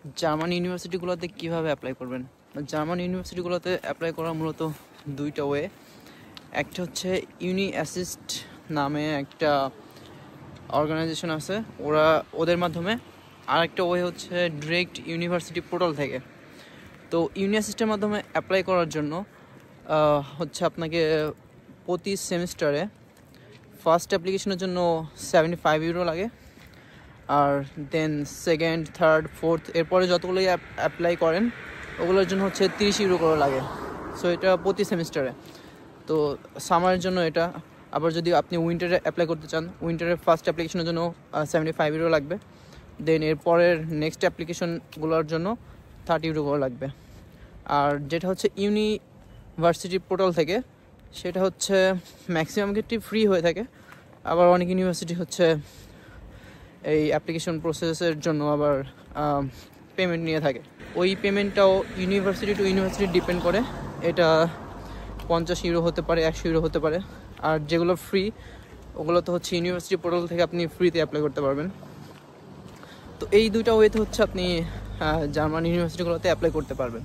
German ইউনিভার্সিটিগুলোতে কিভাবে apply করবেন? German ইউনিভার্সিটিগুলোতে apply করা মূলত দুইটা ওয়ে। একটা হচ্ছে ইউনি অ্যাসিস্ট নামে একটা অর্গানাইজেশন আছে, ওদের মাধ্যমে। আর একটা ওয়ে হচ্ছে ডিরেক্ট ইউনিভার্সিটি পোর্টাল থেকে। তো ইউনি অ্যাসিস্টের মাধ্যমে অ্যাপ্লাই করার জন্য হচ্ছে আপনাকে প্রতি সেমিস্টারে ফার্স্ট অ্যাপ্লিকেশনের জন্য 75 ইউরো লাগে, আর দেন সেকেন্ড, থার্ড, ফোর্থ এরপরে যতগুলোই অ্যাপ্লাই করেন ওগুলোর জন্য হচ্ছে 30 ইউরো করে লাগে। সো এটা প্রতি সেমিস্টারে। তো সামারের জন্য এটা। আবার যদি আপনি উইন্টারে অ্যাপ্লাই করতে চান, উইন্টারের ফার্স্ট অ্যাপ্লিকেশনের জন্য 75 ইউরো লাগবে। দেন এরপরের নেক্সট অ্যাপ্লিকেশনগুলোর জন্য 30 ইউরো করে লাগবে। আর যেটা হচ্ছে ইউনিভার্সিটি পোর্টাল থেকে, সেটা হচ্ছে ম্যাক্সিমাম ক্ষেত্রে ফ্রি হয়ে থাকে। আবার অনেক ইউনিভার্সিটি হচ্ছে এই অ্যাপ্লিকেশন প্রসেসের জন্য আবার পেমেন্ট নিয়ে থাকে। ওই পেমেন্টটাও ইউনিভার্সিটি টু ইউনিভার্সিটি ডিপেন্ড করে। এটা 50 ইউরো হতে পারে, 100 ইউরো হতে পারে। আর যেগুলো ফ্রি ওগুলো তো হচ্ছে ইউনিভার্সিটি পোর্টাল থেকে আপনি ফ্রিতে অ্যাপ্লাই করতে পারবেন। তো এই দুইটা ওয়েতে হচ্ছে আপনি জার্মান ইউনিভার্সিটিগুলোতে অ্যাপ্লাই করতে পারবেন।